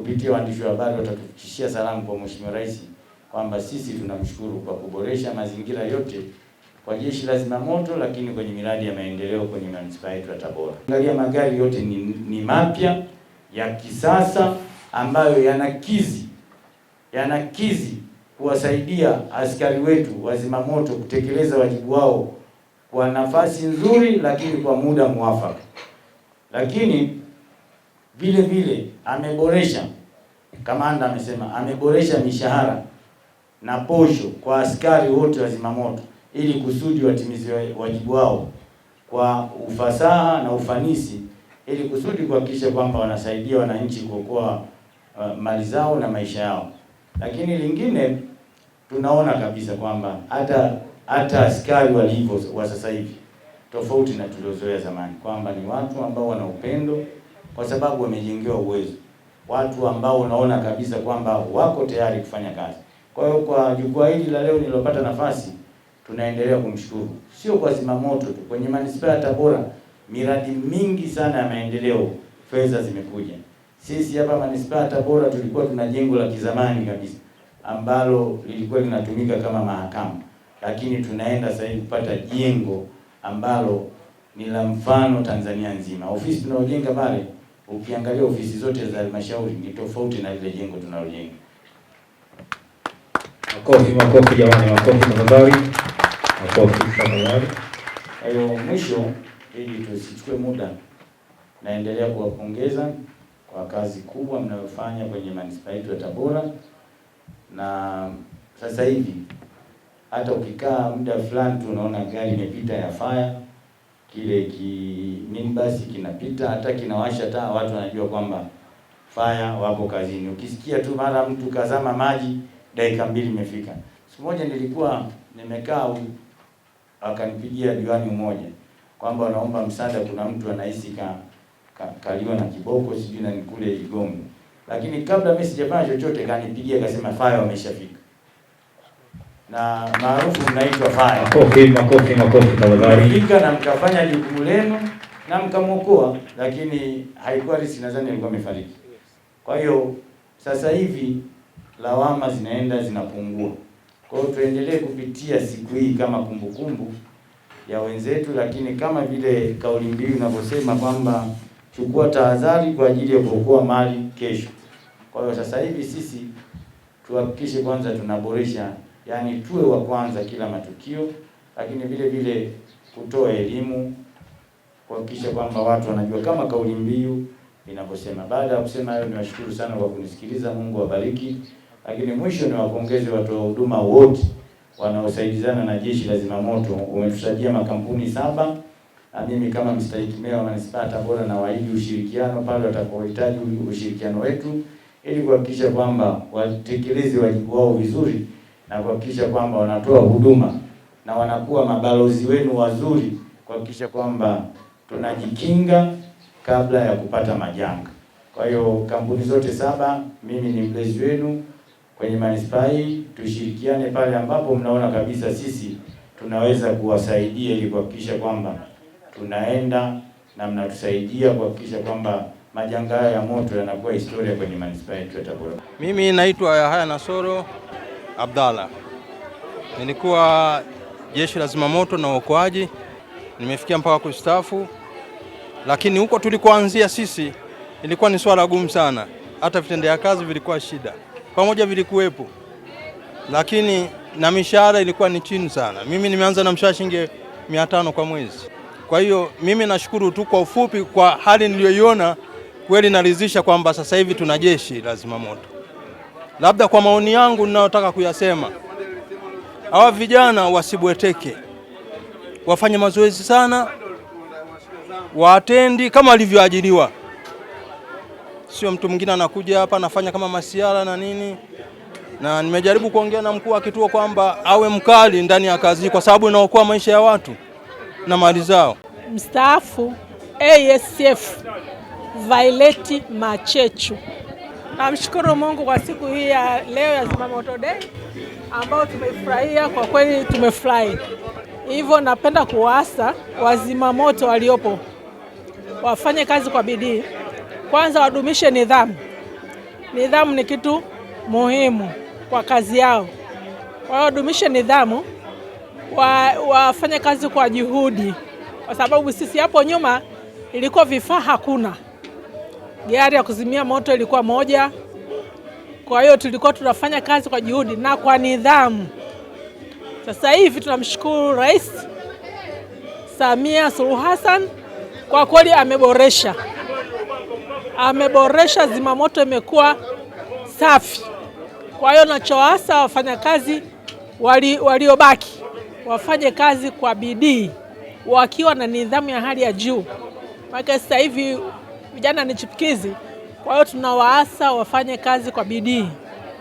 kupitia waandishi wa habari watatufikishia salamu kwa Mheshimiwa Rais kwamba sisi tunamshukuru kwa kuboresha mazingira yote kwa Jeshi la Zimamoto, lakini kwenye miradi ya maendeleo kwenye manispaa yetu ya Tabora. Angalia, magari yote ni mapya ya kisasa ambayo yanakizi kuwasaidia askari wetu wa zimamoto kutekeleza wajibu wao kwa nafasi nzuri, lakini kwa muda mwafaka. Lakini vile vile ameboresha, kamanda amesema ameboresha mishahara na posho kwa askari wote wa zimamoto ili kusudi watimize wajibu wao kwa ufasaha na ufanisi, ili kusudi kuhakikisha kwamba wanasaidia wananchi kuokoa mali zao na maisha yao. Lakini lingine, tunaona kabisa kwamba hata askari walivyo wa sasa hivi tofauti na tuliozoea zamani, kwamba ni watu ambao wana upendo kwa sababu wamejengewa uwezo, watu ambao unaona kabisa kwamba wako tayari kufanya kazi. Kwa hiyo kwa jukwaa hili la leo nilopata nafasi, tunaendelea kumshukuru, sio kwa zimamoto tu, kwenye manispaa ya Tabora miradi mingi sana ya maendeleo fedha zimekuja. Sisi hapa manispaa ya Tabora tulikuwa tuna jengo la kizamani kabisa ambalo lilikuwa linatumika kama mahakama, lakini tunaenda sasa hivi kupata jengo ambalo ni la mfano Tanzania nzima. Ofisi tunayojenga pale, ukiangalia ofisi zote za halmashauri ni tofauti na ile jengo tunalojenga. Makofi jamani, makofi tafadhali. Makofi tafadhali. Hayo mwisho, ili tusichukue muda, naendelea kuwapongeza kwa kazi kubwa mnayofanya kwenye manispaa yetu ya Tabora. Na sasa hivi hata ukikaa muda fulani tu unaona gari imepita ya fire, kile minibus kinapita, hata kinawasha taa, watu wanajua kwamba fire wapo kazini. Ukisikia tu mara mtu kazama maji, dakika 2 imefika. Siku moja nilikuwa nimekaa, akanipigia diwani mmoja kwamba wanaomba msaada, kuna mtu anahisi kaliwa na kiboko sijui na nikule Igombe. Lakini kabla mimi sijafanya chochote kanipigia akasema fire wameshafika. Na maarufu mnaitwa fire. Makofi tafadhali. Fika na mkafanya jukumu lenu na mkamuokoa, lakini haikuwa risiki, nadhani alikuwa amefariki. Kwa hiyo sasa hivi lawama zinapungua. Kwa hiyo tuendelee kupitia siku hii kama kumbukumbu ya wenzetu, lakini kama vile kauli mbiu inavyosema kwamba chukua tahadhari kwa ajili ya kuokoa mali kesho. Kwa hiyo sasa hivi sisi tuhakikishe kwanza tunaboresha, yani tuwe wa kwanza kila matukio, lakini vile vile kutoa elimu, kuhakikisha kwamba watu wanajua kama kauli mbiu inavyosema. Baada ya kusema hayo, niwashukuru sana kwa kunisikiliza. Mungu awabariki. Lakini mwisho niwapongeze watu wa huduma wote wanaosaidizana na Jeshi la Zimamoto. Umetusajia makampuni 7, na mimi kama mstahiki meya wa manispaa ya Tabora na waahidi ushirikiano pale watakapohitaji ushirikiano wetu, ili kuhakikisha kwamba watekeleze wajibu wao vizuri na kuhakikisha kwamba wanatoa huduma na wanakuwa mabalozi wenu wazuri, kuhakikisha kwamba tunajikinga kabla ya kupata majanga. Kwa hiyo kampuni zote 7, mimi ni mlezi wenu kwenye manispaa hii. Tushirikiane pale ambapo mnaona kabisa sisi tunaweza kuwasaidia, ili kuhakikisha kwamba tunaenda na mnatusaidia kuhakikisha kwamba majanga ya moto yanakuwa historia kwenye manispaa yetu ya Tabora. Mimi naitwa Yahaya Nasoro Abdalla. Nilikuwa Jeshi la Zimamoto na Uokoaji, nimefikia mpaka kustaafu, lakini huko tulikoanzia sisi ilikuwa ni swala gumu sana. Hata vitendea kazi vilikuwa shida, pamoja vilikuwepo, lakini na mishahara ilikuwa ni chini sana. Mimi nimeanza na mshahara shilingi 500 kwa mwezi. Kwa hiyo mimi nashukuru tu kwa ufupi kwa hali niliyoiona, kweli naridhisha kwamba sasa hivi tuna Jeshi la Zimamoto. Labda kwa maoni yangu ninayotaka kuyasema, hawa vijana wasibweteke, wafanye mazoezi sana, waatendi kama walivyoajiriwa. Sio mtu mwingine anakuja hapa anafanya kama masiara na nini. Na nimejaribu kuongea na mkuu wa kituo kwamba awe mkali ndani ya kazi, kwa sababu inaokoa maisha ya watu na mali zao. Mstaafu ASF Violet Machechu. Namshukuru Mungu kwa siku hii ya leo ya Zimamoto Day ambao tumefurahia, kwa kweli tumefurahi. Hivyo napenda kuwaasa wazimamoto waliopo wafanye kazi kwa bidii. Kwanza wadumishe nidhamu. nidhamu ni kitu muhimu kwa kazi yao. Kwa hiyo dumishe nidhamu, wafanye kazi kwa juhudi, kwa sababu sisi hapo nyuma ilikuwa vifaa hakuna. Gari ya kuzimia moto ilikuwa moja. Kwa hiyo tulikuwa tunafanya kazi kwa juhudi na kwa nidhamu. Sasa hivi tunamshukuru Rais Samia Suluhu Hassan, kwa kweli ameboresha zimamoto, imekuwa safi. Kwa hiyo nachoasa wafanyakazi waliobaki wafanye kazi kwa bidii wakiwa na nidhamu ya hali ya juu. Maana sasa hivi vijana ni chipukizi, kwa hiyo tunawaasa wafanye kazi kwa bidii.